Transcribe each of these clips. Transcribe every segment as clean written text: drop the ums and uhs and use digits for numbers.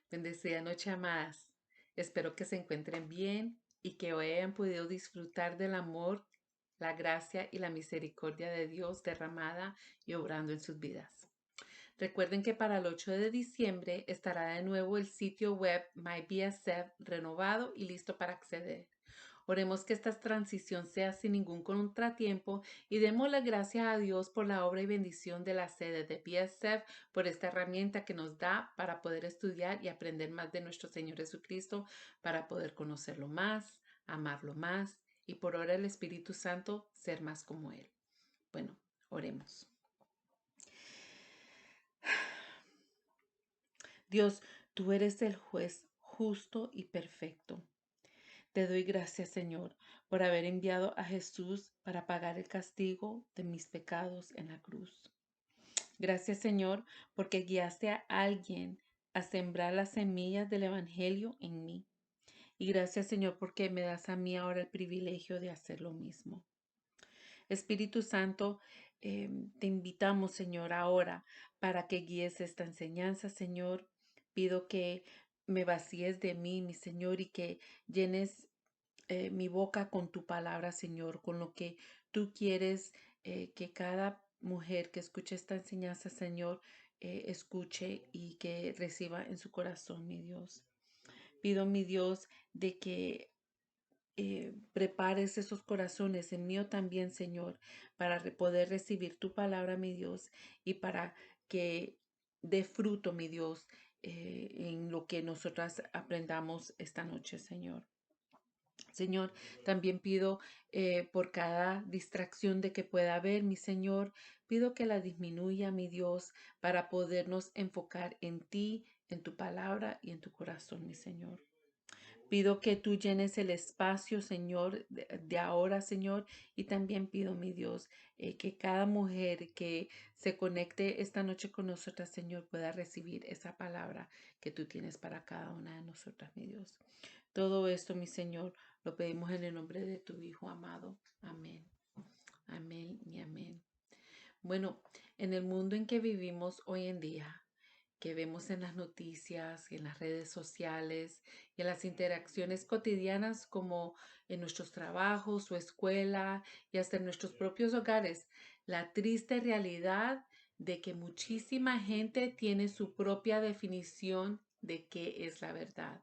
Bendecida noche, amadas. Espero que se encuentren bien y que hoy hayan podido disfrutar del amor, la gracia y la misericordia de Dios derramada y obrando en sus vidas. Recuerden que para el 8 de diciembre estará de nuevo el sitio web MyBSF renovado y listo para acceder. Oremos que esta transición sea sin ningún contratiempo y démosle gracias a Dios por la obra y bendición de la sede de BSF, por esta herramienta que nos da para poder estudiar y aprender más de nuestro Señor Jesucristo, para poder conocerlo más, amarlo más y por obra del Espíritu Santo ser más como Él. Bueno, oremos. Dios, tú eres el juez justo y perfecto. Te doy gracias, Señor, por haber enviado a Jesús para pagar el castigo de mis pecados en la cruz. Gracias, Señor, porque guiaste a alguien a sembrar las semillas del Evangelio en mí. Y gracias, Señor, porque me das a mí ahora el privilegio de hacer lo mismo. Espíritu Santo, te invitamos, Señor, ahora para que guíes esta enseñanza, Señor. Pido que me vacíes de mí, mi Señor, y que llenes mi boca con tu palabra, Señor, con lo que tú quieres que cada mujer que escuche esta enseñanza, Señor, escuche y que reciba en su corazón, mi Dios. Pido, mi Dios, de que prepares esos corazones, en mío también, Señor, para poder recibir tu palabra, mi Dios, y para que dé fruto, mi Dios, en lo que nosotras aprendamos esta noche, Señor. Señor, también pido por cada distracción de que pueda haber, mi Señor, pido que la disminuya, mi Dios, para podernos enfocar en ti, en tu palabra y en tu corazón, mi Señor. Pido que tú llenes el espacio, Señor, de ahora, Señor, y también pido, mi Dios, que cada mujer que se conecte esta noche con nosotras, Señor, pueda recibir esa palabra que tú tienes para cada una de nosotras, mi Dios. Todo esto, mi Señor, lo pedimos en el nombre de tu Hijo amado. Amén. Amén y amén. Bueno, en el mundo en que vivimos hoy en día, que vemos en las noticias y en las redes sociales y en las interacciones cotidianas como en nuestros trabajos o escuela y hasta en nuestros propios hogares, la triste realidad de que muchísima gente tiene su propia definición de qué es la verdad.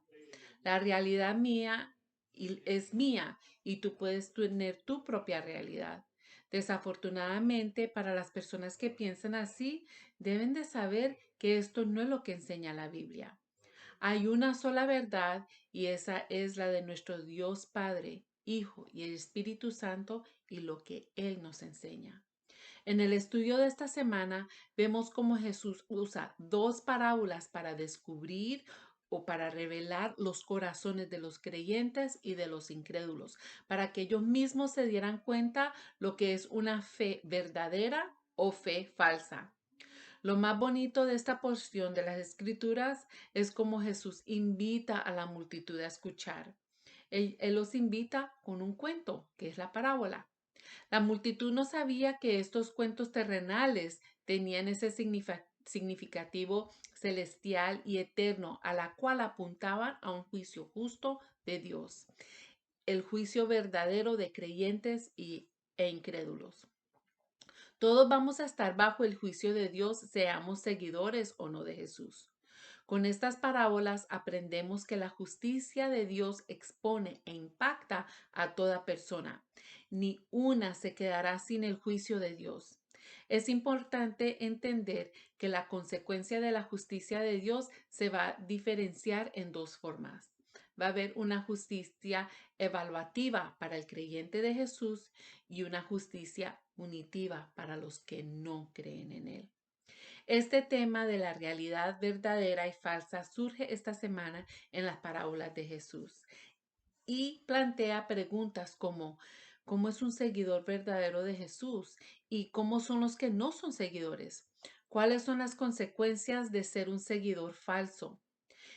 La realidad mía es mía y tú puedes tener tu propia realidad. Desafortunadamente, para las personas que piensan así, deben de saber que esto no es lo que enseña la Biblia. Hay una sola verdad y esa es la de nuestro Dios Padre, Hijo y el Espíritu Santo y lo que Él nos enseña. En el estudio de esta semana vemos cómo Jesús usa dos parábolas para descubrir o para revelar los corazones de los creyentes y de los incrédulos, para que ellos mismos se dieran cuenta lo que es una fe verdadera o fe falsa. Lo más bonito de esta porción de las Escrituras es cómo Jesús invita a la multitud a escuchar. Él los invita con un cuento, que es la parábola. La multitud no sabía que estos cuentos terrenales tenían ese significativo celestial y eterno, a la cual apuntaban a un juicio justo de Dios, el juicio verdadero de creyentes e incrédulos. Todos vamos a estar bajo el juicio de Dios, seamos seguidores o no de Jesús. Con estas parábolas aprendemos que la justicia de Dios expone e impacta a toda persona. Ni una se quedará sin el juicio de Dios. Es importante entender que la consecuencia de la justicia de Dios se va a diferenciar en dos formas. Va a haber una justicia evaluativa para el creyente de Jesús y una justicia punitiva para los que no creen en Él. Este tema de la realidad verdadera y falsa surge esta semana en las parábolas de Jesús y plantea preguntas como ¿cómo es un seguidor verdadero de Jesús? ¿Y cómo son los que no son seguidores? ¿Cuáles son las consecuencias de ser un seguidor falso?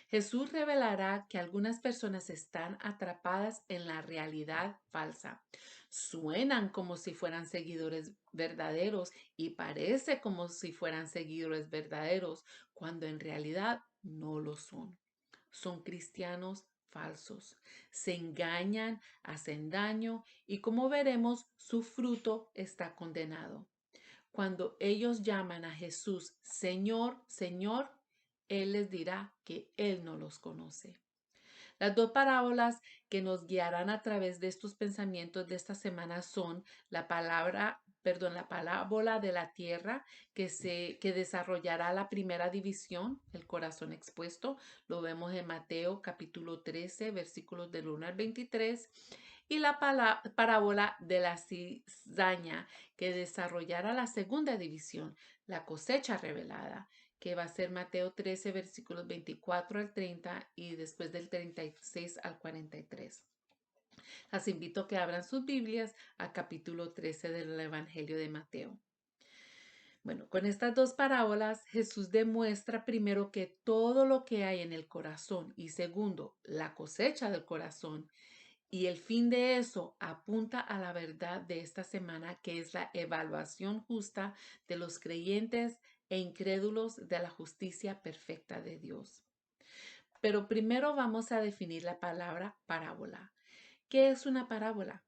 Jesús revelará que algunas personas están atrapadas en la realidad falsa. Suenan como si fueran seguidores verdaderos y parece como si fueran seguidores verdaderos, cuando en realidad no lo son. son cristianos falsos. Se engañan, hacen daño y como veremos, su fruto está condenado. Cuando ellos llaman a Jesús Señor, Señor, Él les dirá que Él no los conoce. Las dos parábolas que nos guiarán a través de estos pensamientos de esta semana son la parábola de la tierra que desarrollará la primera división, el corazón expuesto. Lo vemos en Mateo capítulo 13, versículos del 1 al 23. Y la parábola de la cizaña que desarrollará la segunda división, la cosecha revelada, que va a ser Mateo 13, versículos 24 al 30 y después del 36 al 43. Las invito a que abran sus Biblias al capítulo 13 del Evangelio de Mateo. Bueno, con estas dos parábolas, Jesús demuestra primero que todo lo que hay en el corazón y segundo, la cosecha del corazón. Y el fin de eso apunta a la verdad de esta semana, que es la evaluación justa de los creyentes e incrédulos de la justicia perfecta de Dios. Pero primero vamos a definir la palabra parábola. ¿Qué es una parábola?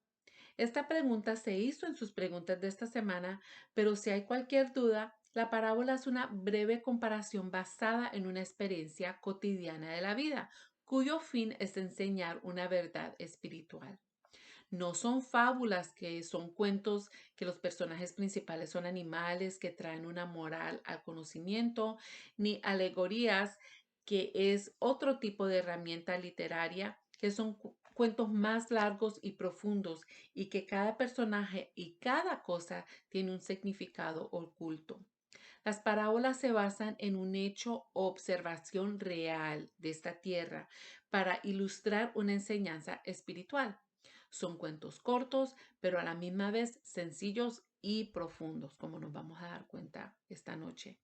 Esta pregunta se hizo en sus preguntas de esta semana, pero si hay cualquier duda, la parábola es una breve comparación basada en una experiencia cotidiana de la vida, cuyo fin es enseñar una verdad espiritual. No son fábulas que son cuentos que los personajes principales son animales que traen una moral al conocimiento, ni alegorías que es otro tipo de herramienta literaria que son cuentos más largos y profundos y que cada personaje y cada cosa tiene un significado oculto. Las parábolas se basan en un hecho o observación real de esta tierra para ilustrar una enseñanza espiritual. Son cuentos cortos, pero a la misma vez sencillos y profundos, como nos vamos a dar cuenta esta noche.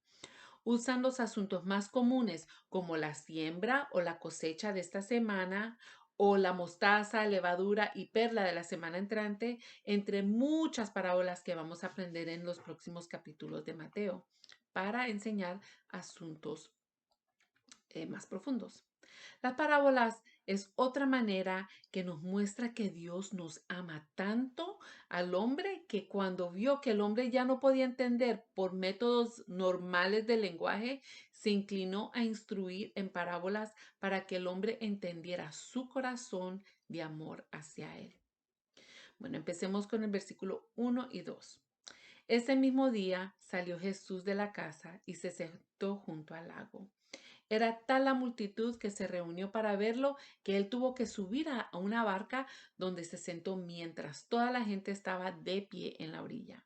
Usan los asuntos más comunes, como la siembra o la cosecha de esta semana, o la mostaza, levadura y perla de la semana entrante, entre muchas parábolas que vamos a aprender en los próximos capítulos de Mateo, para enseñar asuntos más profundos. Las parábolas es otra manera que nos muestra que Dios nos ama tanto al hombre que cuando vio que el hombre ya no podía entender por métodos normales de lenguaje, se inclinó a instruir en parábolas para que el hombre entendiera su corazón de amor hacia él. Bueno, empecemos con el versículo 1 y 2. Ese mismo día salió Jesús de la casa y se sentó junto al lago. Era tal la multitud que se reunió para verlo que él tuvo que subir a una barca donde se sentó mientras toda la gente estaba de pie en la orilla.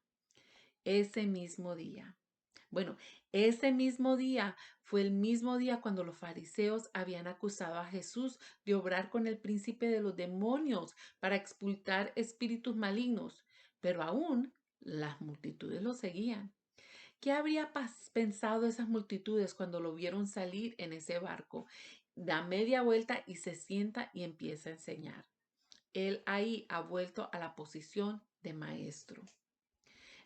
Ese mismo día. Bueno, ese mismo día fue el mismo día cuando los fariseos habían acusado a Jesús de obrar con el príncipe de los demonios para expulsar espíritus malignos, pero aún las multitudes lo seguían. ¿Qué habría pensado esas multitudes cuando lo vieron salir en ese barco? Da media vuelta y se sienta y empieza a enseñar. Él ahí ha vuelto a la posición de maestro.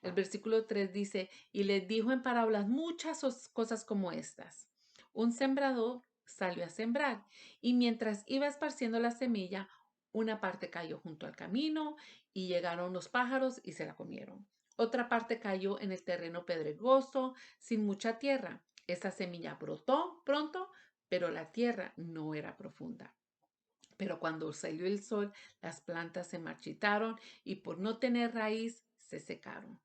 El versículo 3 dice, y les dijo en parábolas muchas cosas como estas. Un sembrador salió a sembrar y mientras iba esparciendo la semilla, una parte cayó junto al camino y llegaron los pájaros y se la comieron. Otra parte cayó en el terreno pedregoso, sin mucha tierra. Esa semilla brotó pronto, pero la tierra no era profunda. Pero cuando salió el sol, las plantas se marchitaron y por no tener raíz, se secaron.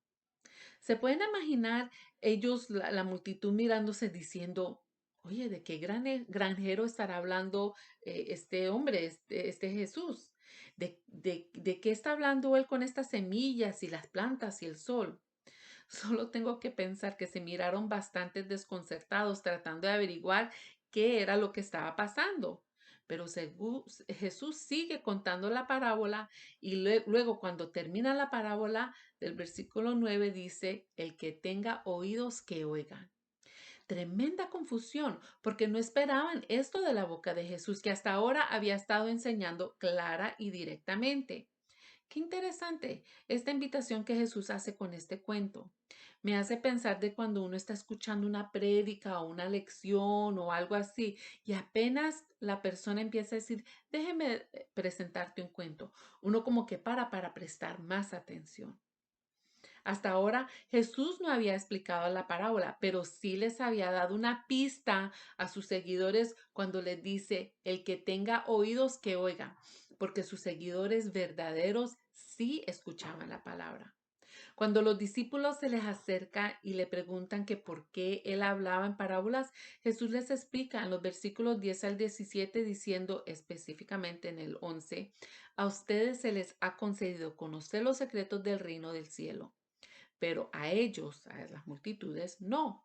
¿Se pueden imaginar ellos, la multitud mirándose diciendo, oye, ¿de qué granjero estará hablando este hombre, este Jesús? ¿De qué está hablando él con estas semillas y las plantas y el sol? Solo tengo que pensar que se miraron bastante desconcertados tratando de averiguar qué era lo que estaba pasando. Pero Jesús sigue contando la parábola y luego cuando termina la parábola del versículo 9 dice, el que tenga oídos que oigan. Tremenda confusión porque no esperaban esto de la boca de Jesús que hasta ahora había estado enseñando clara y directamente. Qué interesante esta invitación que Jesús hace con este cuento. Me hace pensar de cuando uno está escuchando una prédica o una lección o algo así y apenas la persona empieza a decir, déjeme presentarte un cuento. Uno como que para prestar más atención. Hasta ahora Jesús no había explicado la parábola, pero sí les había dado una pista a sus seguidores cuando les dice, el que tenga oídos que oiga, porque sus seguidores verdaderos sí escuchaban la palabra. Cuando los discípulos se les acerca y le preguntan que por qué él hablaba en parábolas, Jesús les explica en los versículos 10 al 17 diciendo específicamente en el 11, a ustedes se les ha concedido conocer los secretos del reino del cielo, pero a ellos, a las multitudes, no.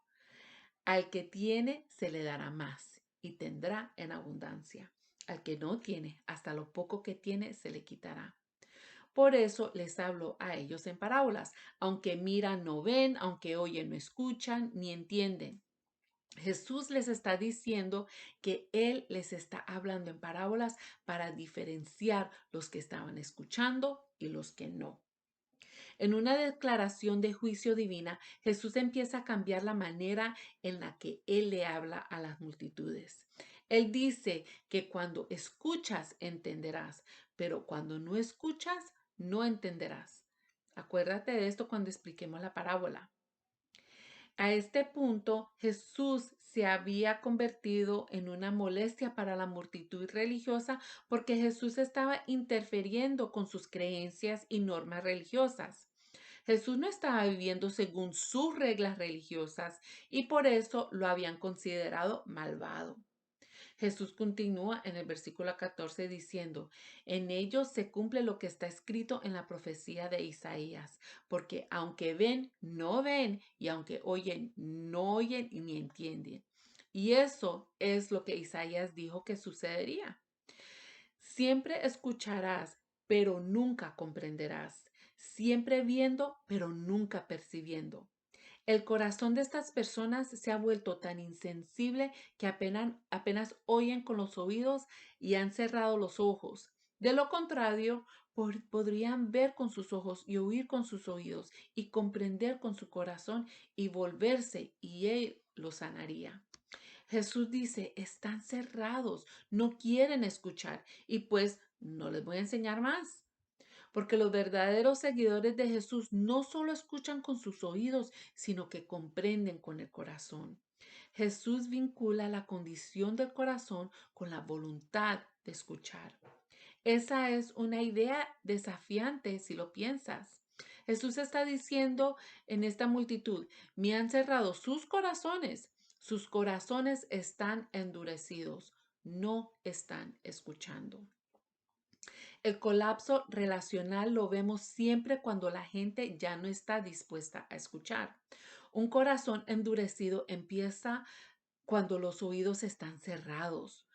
Al que tiene se le dará más y tendrá en abundancia. Al que no tiene, hasta lo poco que tiene se le quitará. Por eso les hablo a ellos en parábolas. Aunque miran, no ven, aunque oyen, no escuchan, ni entienden. Jesús les está diciendo que Él les está hablando en parábolas para diferenciar los que estaban escuchando y los que no. En una declaración de juicio divina, Jesús empieza a cambiar la manera en la que Él le habla a las multitudes. Él dice que cuando escuchas entenderás, pero cuando no escuchas no entenderás. Acuérdate de esto cuando expliquemos la parábola. A este punto, Jesús se había convertido en una molestia para la multitud religiosa porque Jesús estaba interfiriendo con sus creencias y normas religiosas. Jesús no estaba viviendo según sus reglas religiosas y por eso lo habían considerado malvado. Jesús continúa en el versículo 14 diciendo, en ellos se cumple lo que está escrito en la profecía de Isaías, porque aunque ven, no ven, y aunque oyen, no oyen ni entienden. Y eso es lo que Isaías dijo que sucedería. Siempre escucharás, pero nunca comprenderás. Siempre viendo, pero nunca percibiendo. El corazón de estas personas se ha vuelto tan insensible que apenas oyen con los oídos y han cerrado los ojos. De lo contrario, podrían ver con sus ojos y oír con sus oídos y comprender con su corazón y volverse y Él los sanaría. Jesús dice, están cerrados, no quieren escuchar y pues no les voy a enseñar más. Porque los verdaderos seguidores de Jesús no solo escuchan con sus oídos, sino que comprenden con el corazón. Jesús vincula la condición del corazón con la voluntad de escuchar. Esa es una idea desafiante si lo piensas. Jesús está diciendo en esta multitud, me han cerrado sus corazones están endurecidos, no están escuchando. El colapso relacional lo vemos siempre cuando la gente ya no está dispuesta a escuchar. Un corazón endurecido empieza cuando los oídos están cerrados.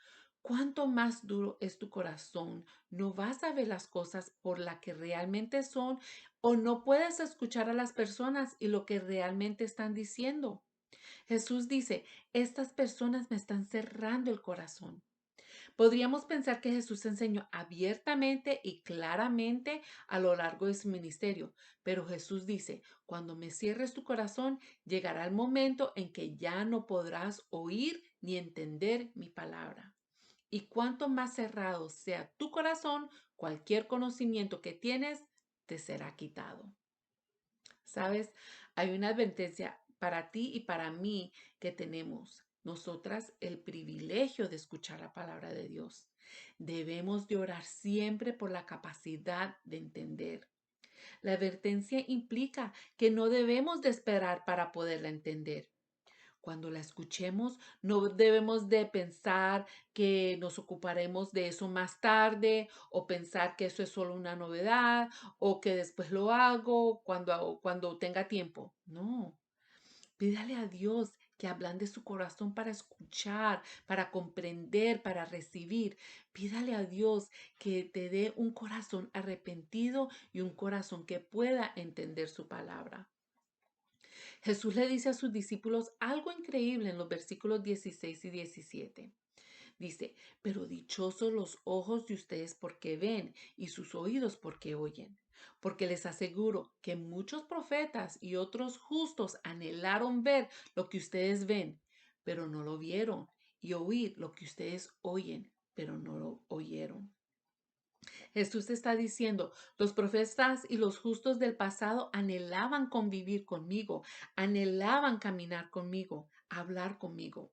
Cuanto más duro es tu corazón, no vas a ver las cosas por la que realmente son o no puedes escuchar a las personas y lo que realmente están diciendo. Jesús dice, estas personas me están cerrando el corazón. Podríamos pensar que Jesús enseñó abiertamente y claramente a lo largo de su ministerio, pero Jesús dice, cuando me cierres tu corazón, llegará el momento en que ya no podrás oír ni entender mi palabra. Y cuanto más cerrado sea tu corazón, cualquier conocimiento que tienes te será quitado. ¿Sabes? Hay una advertencia para ti y para mí que tenemos nosotras el privilegio de escuchar la palabra de Dios. Debemos de orar siempre por la capacidad de entender. La advertencia implica que no debemos de esperar para poderla entender. Cuando la escuchemos, no debemos de pensar que nos ocuparemos de eso más tarde o pensar que eso es solo una novedad o que después lo hago cuando tenga tiempo. No, pídale a Dios que ablande su corazón para escuchar, para comprender, para recibir. Pídale a Dios que te dé un corazón arrepentido y un corazón que pueda entender su palabra. Jesús le dice a sus discípulos algo increíble en los versículos 16 y 17. Dice, pero dichosos los ojos de ustedes porque ven y sus oídos porque oyen. Porque les aseguro que muchos profetas y otros justos anhelaron ver lo que ustedes ven, pero no lo vieron, y oír lo que ustedes oyen, pero no lo oyeron. Jesús está diciendo, los profetas y los justos del pasado anhelaban convivir conmigo, anhelaban caminar conmigo, hablar conmigo.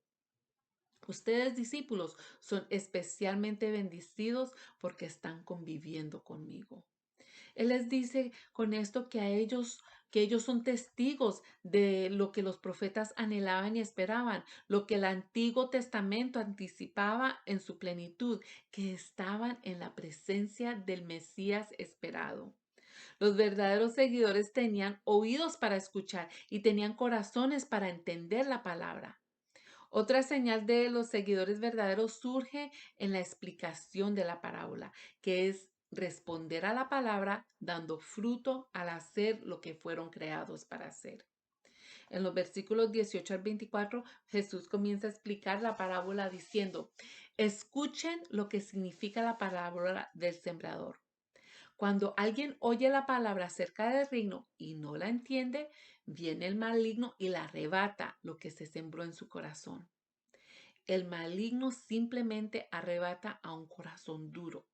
Ustedes, discípulos, son especialmente bendecidos porque están conviviendo conmigo. Él les dice con esto que ellos son testigos de lo que los profetas anhelaban y esperaban, lo que el Antiguo Testamento anticipaba en su plenitud, que estaban en la presencia del Mesías esperado. Los verdaderos seguidores tenían oídos para escuchar y tenían corazones para entender la palabra. Otra señal de los seguidores verdaderos surge en la explicación de la parábola, que es responder a la palabra dando fruto al hacer lo que fueron creados para hacer. En los versículos 18 al 24, Jesús comienza a explicar la parábola diciendo, escuchen lo que significa la parábola del sembrador. Cuando alguien oye la palabra acerca del reino y no la entiende, viene el maligno y la arrebata lo que se sembró en su corazón. El maligno simplemente arrebata a un corazón duro.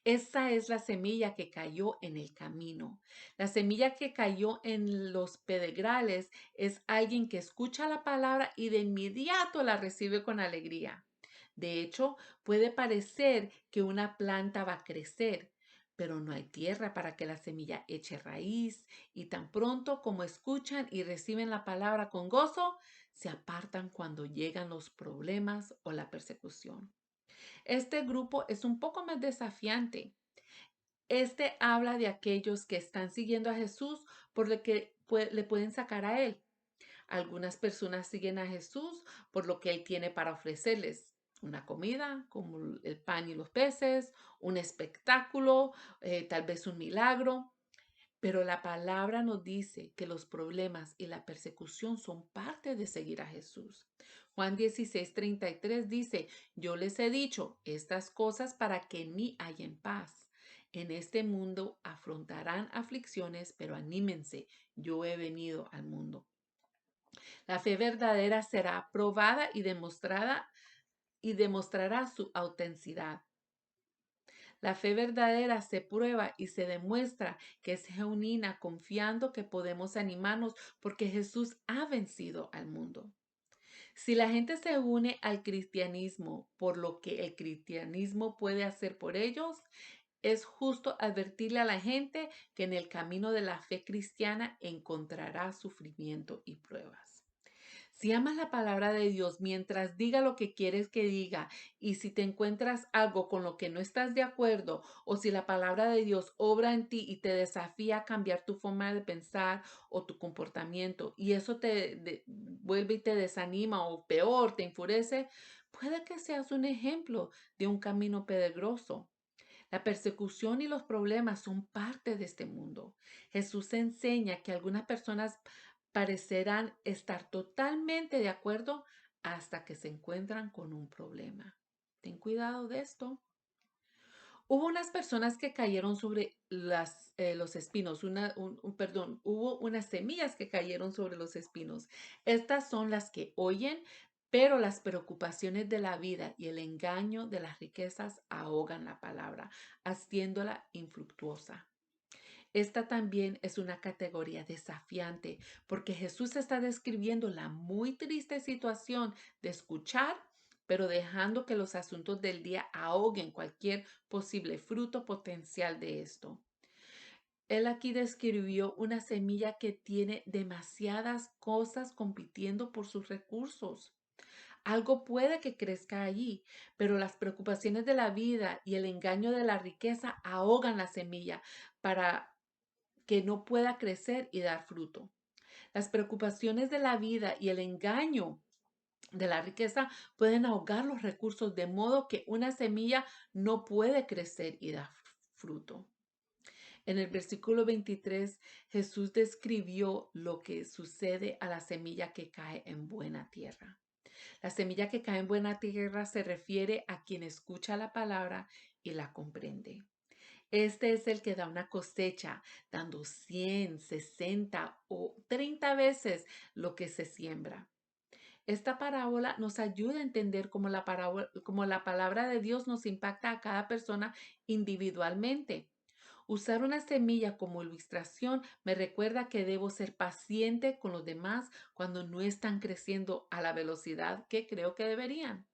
Esa es la semilla que cayó en el camino. La semilla que cayó en los pedregales es alguien que escucha la palabra y de inmediato la recibe con alegría. De hecho, puede parecer que una planta va a crecer, pero no hay tierra para que la semilla eche raíz y tan pronto como escuchan y reciben la palabra con gozo, se apartan cuando llegan los problemas o la persecución. Este grupo es un poco más desafiante. Este habla de aquellos que están siguiendo a Jesús por lo que le pueden sacar a él. Algunas personas siguen a Jesús por lo que él tiene para ofrecerles. Una comida, como el pan y los peces, un espectáculo, tal vez un milagro. Pero la palabra nos dice que los problemas y la persecución son parte de seguir a Jesús. Juan 16:33 dice, yo les he dicho estas cosas para que en mí hayan paz. En este mundo afrontarán aflicciones, pero anímense, yo he venido al mundo. La fe verdadera será probada y demostrará su autenticidad. La fe verdadera se prueba y se demuestra que es genuina, confiando que podemos animarnos porque Jesús ha vencido al mundo. Si la gente se une al cristianismo por lo que el cristianismo puede hacer por ellos, es justo advertirle a la gente que en el camino de la fe cristiana encontrará sufrimiento y pruebas. Si amas la palabra de Dios mientras diga lo que quieres que diga y si te encuentras algo con lo que no estás de acuerdo o si la palabra de Dios obra en ti y te desafía a cambiar tu forma de pensar o tu comportamiento y eso vuelve y te desanima o peor, te enfurece, puede que seas un ejemplo de un camino peligroso. La persecución y los problemas son parte de este mundo. Jesús enseña que algunas personas parecerán estar totalmente de acuerdo hasta que se encuentran con un problema. Ten cuidado de esto. Hubo unas personas que cayeron sobre los espinos, perdón, hubo unas semillas que cayeron sobre los espinos. Estas son las que oyen, pero las preocupaciones de la vida y el engaño de las riquezas ahogan la palabra, haciéndola infructuosa. Esta también es una categoría desafiante porque Jesús está describiendo la muy triste situación de escuchar, pero dejando que los asuntos del día ahoguen cualquier posible fruto potencial de esto. Él aquí describió una semilla que tiene demasiadas cosas compitiendo por sus recursos. Algo puede que crezca allí, pero las preocupaciones de la vida y el engaño de la riqueza ahogan la semilla para que no pueda crecer y dar fruto. Las preocupaciones de la vida y el engaño de la riqueza pueden ahogar los recursos de modo que una semilla no puede crecer y dar fruto. En el versículo 23, Jesús describió lo que sucede a la semilla que cae en buena tierra. La semilla que cae en buena tierra se refiere a quien escucha la palabra y la comprende. Este es el que da una cosecha, dando 100, 60 o 30 veces lo que se siembra. Esta parábola nos ayuda a entender cómo la palabra de Dios nos impacta a cada persona individualmente. Usar una semilla como ilustración me recuerda que debo ser paciente con los demás cuando no están creciendo a la velocidad que creo que deberían.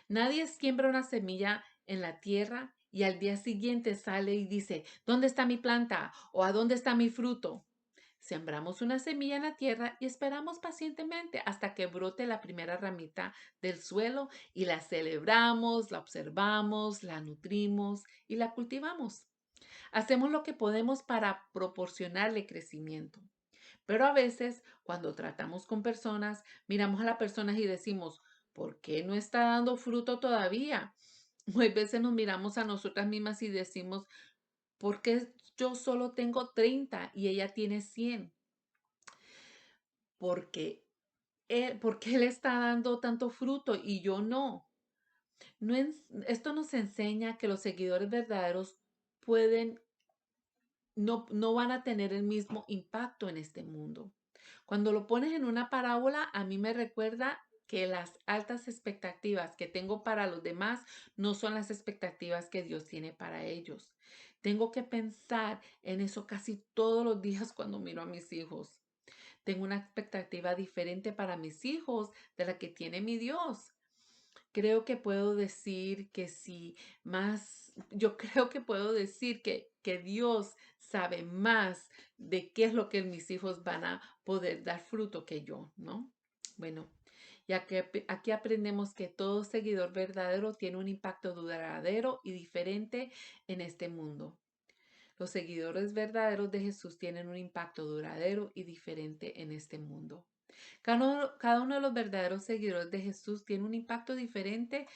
Nadie siembra una semilla en la tierra y al día siguiente sale y dice, ¿dónde está mi planta? ¿O a dónde está mi fruto? Sembramos una semilla en la tierra y esperamos pacientemente hasta que brote la primera ramita del suelo y la celebramos, la observamos, la nutrimos y la cultivamos. Hacemos lo que podemos para proporcionarle crecimiento. Pero a veces, cuando tratamos con personas, miramos a las personas y decimos, ¿por qué no está dando fruto todavía? O a veces nos miramos a nosotras mismas y decimos, ¿por qué yo solo tengo 30 y ella tiene 100? Porque ¿por qué él está dando tanto fruto y yo no? Esto nos enseña que los seguidores verdaderos pueden no van a tener el mismo impacto en este mundo. Cuando lo pones en una parábola, a mí me recuerda que las altas expectativas que tengo para los demás no son las expectativas que Dios tiene para ellos. Tengo que pensar en eso casi todos los días cuando miro a mis hijos. Tengo una expectativa diferente para mis hijos de la que tiene mi Dios. Creo que puedo decir que sí, yo creo que puedo decir que Dios sabe más de qué es lo que mis hijos van a poder dar fruto que yo, ¿no? Bueno, ya que aquí aprendemos que todo seguidor verdadero tiene un impacto duradero y diferente en este mundo. Los seguidores verdaderos de Jesús tienen un impacto duradero y diferente en este mundo. Cada uno de los verdaderos seguidores de Jesús tiene un impacto diferente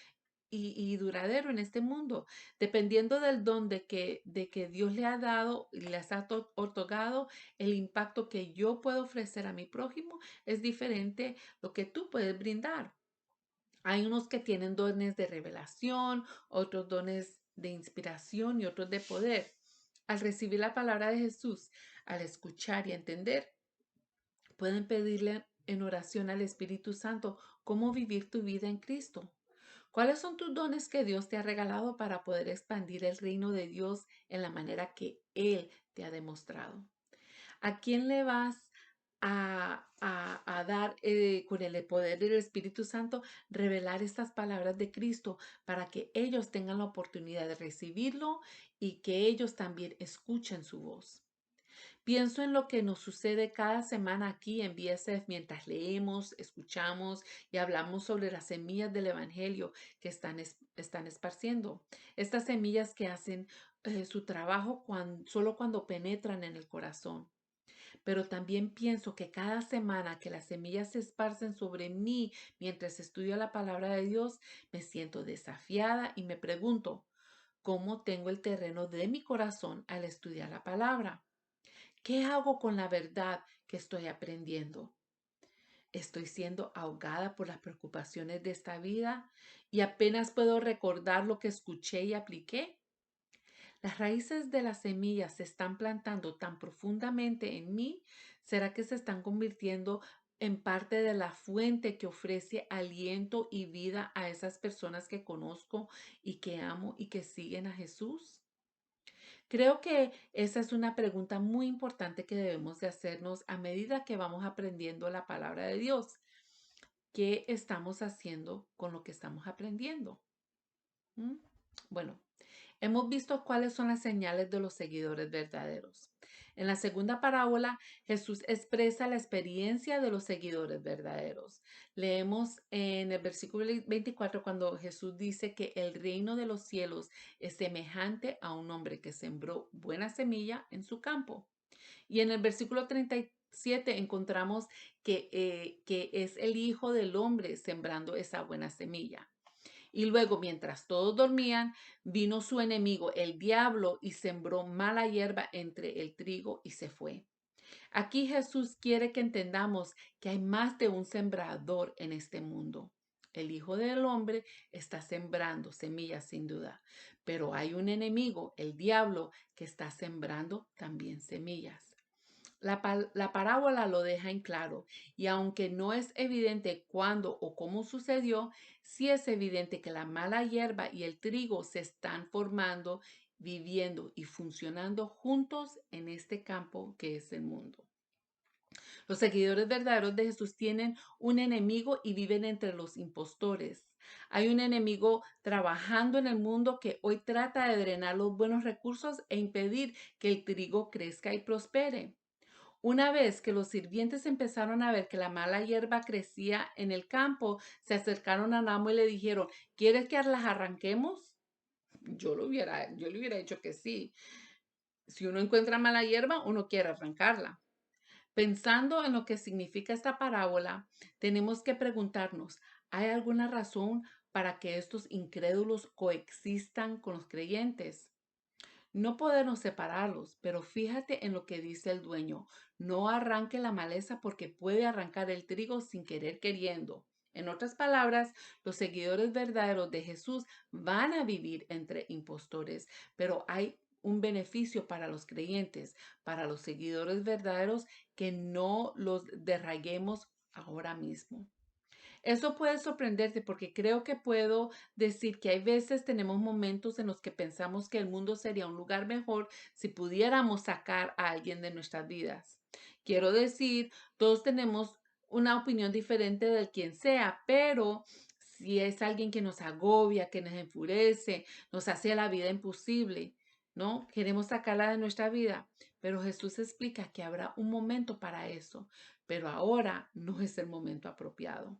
y duradero en este mundo, dependiendo del don de que Dios le ha dado y les ha otorgado, el impacto que yo puedo ofrecer a mi prójimo es diferente lo que tú puedes brindar. Hay unos que tienen dones de revelación, otros dones de inspiración y otros de poder. Al recibir la palabra de Jesús, al escuchar y entender, pueden pedirle en oración al Espíritu Santo cómo vivir tu vida en Cristo. ¿Cuáles son tus dones que Dios te ha regalado para poder expandir el reino de Dios en la manera que Él te ha demostrado? ¿A quién le vas a dar con el poder del Espíritu Santo, revelar estas palabras de Cristo para que ellos tengan la oportunidad de recibirlo y que ellos también escuchen su voz? Pienso en lo que nos sucede cada semana aquí en BSF mientras leemos, escuchamos y hablamos sobre las semillas del Evangelio que están esparciendo. Estas semillas que hacen su trabajo solo cuando penetran en el corazón. Pero también pienso que cada semana que las semillas se esparcen sobre mí mientras estudio la palabra de Dios, me siento desafiada y me pregunto, ¿cómo tengo el terreno de mi corazón al estudiar la palabra? ¿Qué hago con la verdad que estoy aprendiendo? ¿Estoy siendo ahogada por las preocupaciones de esta vida y apenas puedo recordar lo que escuché y apliqué? Las raíces de las semillas se están plantando tan profundamente en mí, ¿será que se están convirtiendo en parte de la fuente que ofrece aliento y vida a esas personas que conozco y que amo y que siguen a Jesús? Creo que esa es una pregunta muy importante que debemos de hacernos a medida que vamos aprendiendo la palabra de Dios. ¿Qué estamos haciendo con lo que estamos aprendiendo? ¿Mm? Bueno, hemos visto cuáles son las señales de los seguidores verdaderos. En la segunda parábola, Jesús expresa la experiencia de los seguidores verdaderos. Leemos en el versículo 24 cuando Jesús dice que el reino de los cielos es semejante a un hombre que sembró buena semilla en su campo. Y en el versículo 37 encontramos que es el Hijo del Hombre sembrando esa buena semilla. Y luego, mientras todos dormían, vino su enemigo, el diablo, y sembró mala hierba entre el trigo y se fue. Aquí Jesús quiere que entendamos que hay más de un sembrador en este mundo. El Hijo del Hombre está sembrando semillas sin duda, pero hay un enemigo, el diablo, que está sembrando también semillas. La parábola lo deja en claro y aunque no es evidente cuándo o cómo sucedió, sí es evidente que la mala hierba y el trigo se están formando, viviendo y funcionando juntos en este campo que es el mundo. Los seguidores verdaderos de Jesús tienen un enemigo y viven entre los impostores. Hay un enemigo trabajando en el mundo que hoy trata de drenar los buenos recursos e impedir que el trigo crezca y prospere. Una vez que los sirvientes empezaron a ver que la mala hierba crecía en el campo, se acercaron a Namo y le dijeron, ¿quieres que las arranquemos? Yo le hubiera dicho que sí. Si uno encuentra mala hierba, uno quiere arrancarla. Pensando en lo que significa esta parábola, tenemos que preguntarnos, ¿hay alguna razón para que estos incrédulos coexistan con los creyentes? No podemos separarlos, pero fíjate en lo que dice el dueño. No arranque la maleza porque puede arrancar el trigo sin querer queriendo. En otras palabras, los seguidores verdaderos de Jesús van a vivir entre impostores, pero hay un beneficio para los creyentes, para los seguidores verdaderos, que no los derraguemos ahora mismo. Eso puede sorprenderte porque creo que puedo decir que hay veces tenemos momentos en los que pensamos que el mundo sería un lugar mejor si pudiéramos sacar a alguien de nuestras vidas. Quiero decir, todos tenemos una opinión diferente del quien sea, pero si es alguien que nos agobia, que nos enfurece, nos hace la vida imposible, ¿no? Queremos sacarla de nuestra vida, pero Jesús explica que habrá un momento para eso, pero ahora no es el momento apropiado.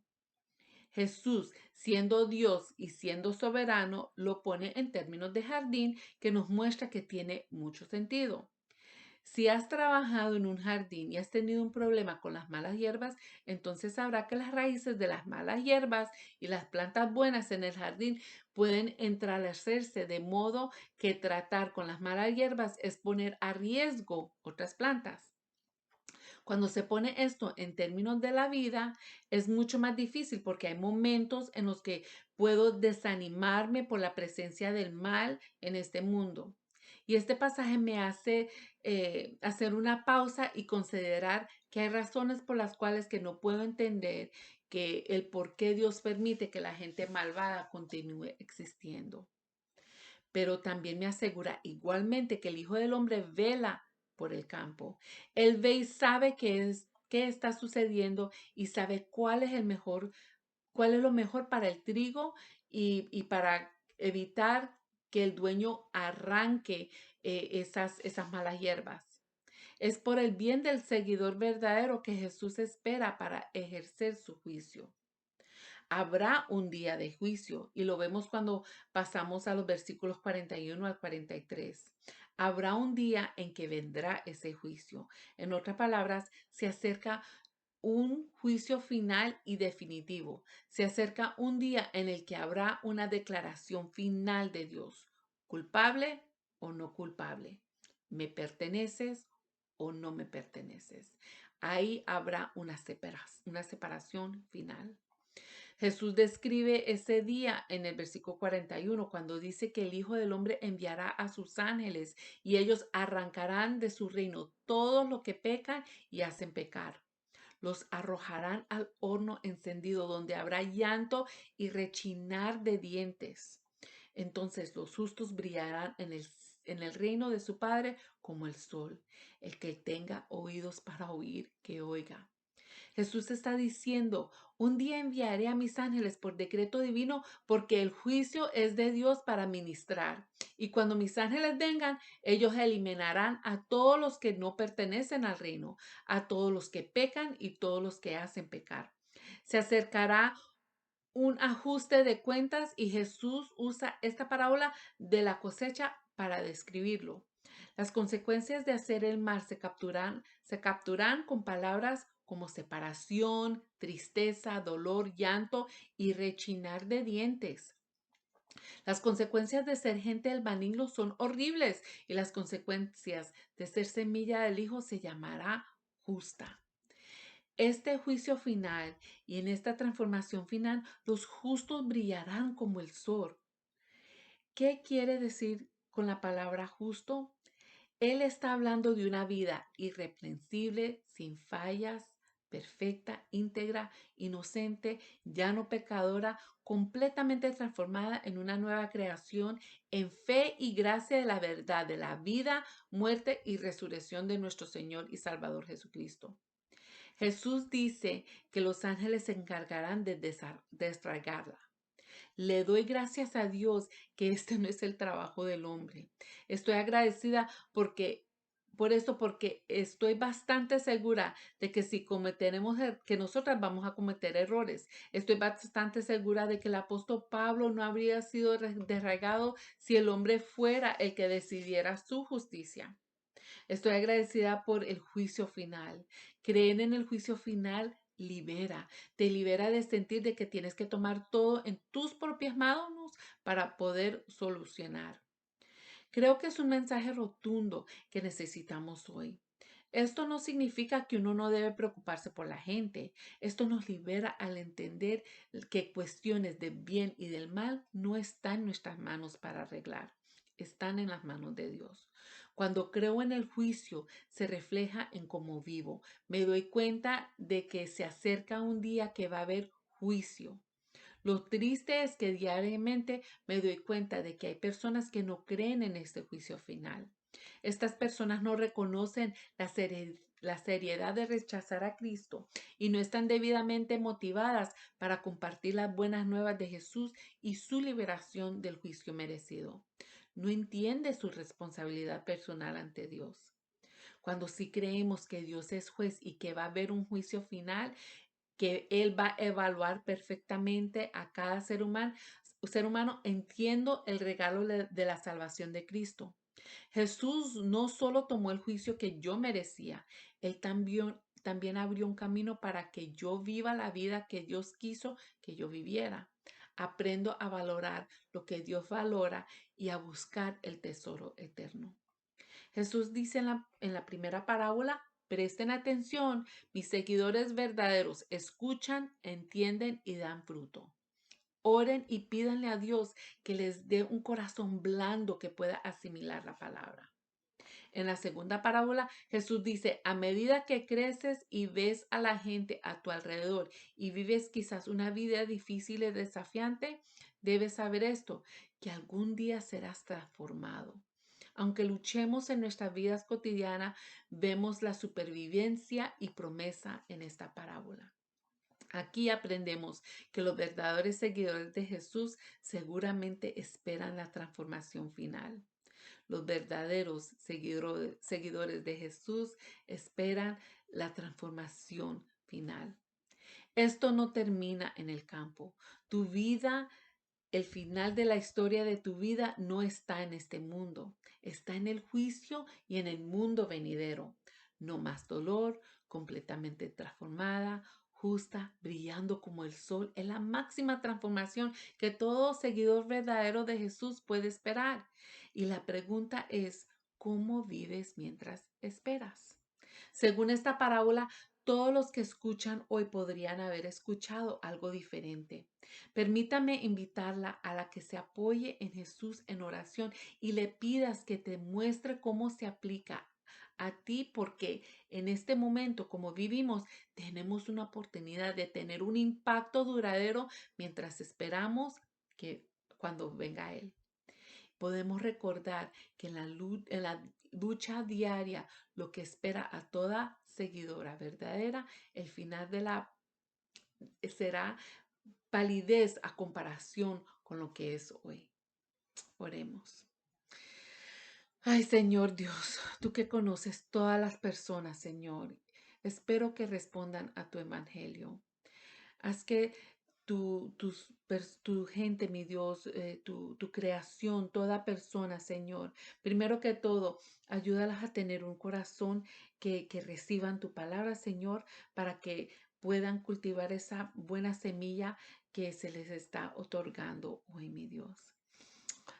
Jesús, siendo Dios y siendo soberano, lo pone en términos de jardín que nos muestra que tiene mucho sentido. Si has trabajado en un jardín y has tenido un problema con las malas hierbas, entonces sabrá que las raíces de las malas hierbas y las plantas buenas en el jardín pueden entrelacerse de modo que tratar con las malas hierbas es poner a riesgo otras plantas. Cuando se pone esto en términos de la vida, es mucho más difícil porque hay momentos en los que puedo desanimarme por la presencia del mal en este mundo. Y este pasaje me hace hacer una pausa y considerar que hay razones por las cuales que no puedo entender que el por qué Dios permite que la gente malvada continúe existiendo, pero también me asegura igualmente que el Hijo del Hombre vela por el campo. Él ve y sabe qué está sucediendo y sabe cuál es el mejor, cuál es lo mejor para el trigo y para evitar que el dueño arranque esas malas hierbas. Es por el bien del seguidor verdadero que Jesús espera para ejercer su juicio. Habrá un día de juicio y lo vemos cuando pasamos a los versículos 41 al 43. Habrá un día en que vendrá ese juicio. En otras palabras, se acerca un juicio final y definitivo. Se acerca un día en el que habrá una declaración final de Dios. ¿Culpable o no culpable? ¿Me perteneces o no me perteneces? Ahí habrá una separación final. Jesús describe ese día en el versículo 41 cuando dice que el Hijo del Hombre enviará a sus ángeles y ellos arrancarán de su reino todo lo que pecan y hacen pecar. Los arrojarán al horno encendido donde habrá llanto y rechinar de dientes. Entonces los justos brillarán en el reino de su Padre como el sol. El que tenga oídos para oír, que oiga. Jesús está diciendo, un día enviaré a mis ángeles por decreto divino porque el juicio es de Dios para ministrar. Y cuando mis ángeles vengan, ellos eliminarán a todos los que no pertenecen al reino, a todos los que pecan y todos los que hacen pecar. Se acercará un ajuste de cuentas y Jesús usa esta parábola de la cosecha para describirlo. Las consecuencias de hacer el mal se capturan con palabras como separación, tristeza, dolor, llanto y rechinar de dientes. Las consecuencias de ser gente del maligno son horribles y las consecuencias de ser semilla del Hijo se llamará justa. Este juicio final y en esta transformación final, los justos brillarán como el sol. ¿Qué quiere decir con la palabra justo? Él está hablando de una vida irreprensible, sin fallas, perfecta, íntegra, inocente, ya no pecadora, completamente transformada en una nueva creación en fe y gracia de la verdad, de la vida, muerte y resurrección de nuestro Señor y Salvador Jesucristo. Jesús dice que los ángeles se encargarán de destragarla. Le doy gracias a Dios que este no es el trabajo del hombre. Estoy agradecida porque estoy bastante segura de que si cometeremos, que nosotras vamos a cometer errores. Estoy bastante segura de que el apóstol Pablo no habría sido derragado si el hombre fuera el que decidiera su justicia. Estoy agradecida por el juicio final. Creer en el juicio final libera, te libera de sentir de que tienes que tomar todo en tus propias manos para poder solucionar. Creo que es un mensaje rotundo que necesitamos hoy. Esto no significa que uno no debe preocuparse por la gente. Esto nos libera al entender que cuestiones del bien y del mal no están en nuestras manos para arreglar. Están en las manos de Dios. Cuando creo en el juicio, se refleja en cómo vivo. Me doy cuenta de que se acerca un día que va a haber juicio. Lo triste es que diariamente me doy cuenta de que hay personas que no creen en este juicio final. Estas personas no reconocen la seriedad de rechazar a Cristo y no están debidamente motivadas para compartir las buenas nuevas de Jesús y su liberación del juicio merecido. No entiende su responsabilidad personal ante Dios. Cuando sí creemos que Dios es juez y que va a haber un juicio final, que Él va a evaluar perfectamente a cada ser humano, entiendo el regalo de la salvación de Cristo. Jesús no solo tomó el juicio que yo merecía, Él también abrió un camino para que yo viva la vida que Dios quiso que yo viviera. Aprendo a valorar lo que Dios valora y a buscar el tesoro eterno. Jesús dice en la primera parábola, presten atención, mis seguidores verdaderos escuchan, entienden y dan fruto. Oren y pídanle a Dios que les dé un corazón blando que pueda asimilar la palabra. En la segunda parábola, Jesús dice, a medida que creces y ves a la gente a tu alrededor y vives quizás una vida difícil y desafiante, debes saber esto, que algún día serás transformado. Aunque luchemos en nuestras vidas cotidianas, vemos la supervivencia y promesa en esta parábola. Aquí aprendemos que los verdaderos seguidores de Jesús seguramente esperan la transformación final. Los verdaderos seguidores de Jesús esperan la transformación final. Esto no termina en el campo. Tu vida, el final de la historia de tu vida no está en este mundo. Está en el juicio y en el mundo venidero. No más dolor, completamente transformada, justa, brillando como el sol. Es la máxima transformación que todo seguidor verdadero de Jesús puede esperar. Y la pregunta es, ¿cómo vives mientras esperas? Según esta parábola, todos los que escuchan hoy podrían haber escuchado algo diferente. Permítame invitarla a la que se apoye en Jesús en oración y le pidas que te muestre cómo se aplica a ti, porque en este momento, como vivimos, tenemos una oportunidad de tener un impacto duradero mientras esperamos que cuando venga Él. Podemos recordar que en la lucha diaria, lo que espera a toda seguidora verdadera, el final de la será palidez a comparación con lo que es hoy. Oremos. Ay, Señor Dios, tú que conoces todas las personas, Señor, espero que respondan a tu evangelio. Haz que tu gente, mi Dios, tu creación, toda persona, Señor, primero que todo, ayúdalas a tener un corazón que reciban tu palabra, Señor, para que puedan cultivar esa buena semilla que se les está otorgando hoy, mi Dios.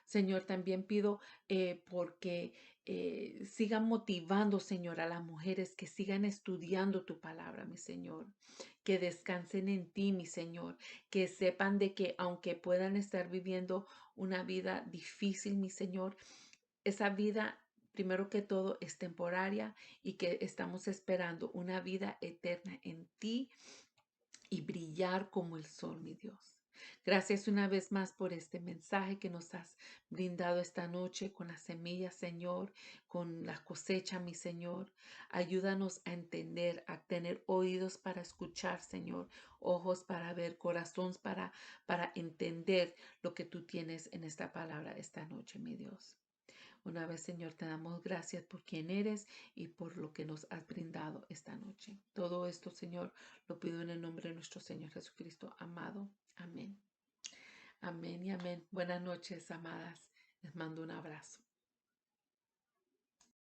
Señor, también pido porque sigan motivando, Señor, a las mujeres que sigan estudiando tu palabra, mi Señor, que descansen en ti, mi Señor, que sepan de que aunque puedan estar viviendo una vida difícil, mi Señor, esa vida, primero que todo, es temporaria y que estamos esperando una vida eterna en ti y brillar como el sol, mi Dios. Gracias una vez más por este mensaje que nos has brindado esta noche con las semillas, Señor, con la cosecha, mi Señor. Ayúdanos a entender, a tener oídos para escuchar, Señor, ojos para ver, corazones para entender lo que tú tienes en esta palabra esta noche, mi Dios. Una vez, Señor, te damos gracias por quien eres y por lo que nos has brindado esta noche. Todo esto, Señor, lo pido en el nombre de nuestro Señor Jesucristo, amado. Amén. Amén y amén. Buenas noches, amadas. Les mando un abrazo.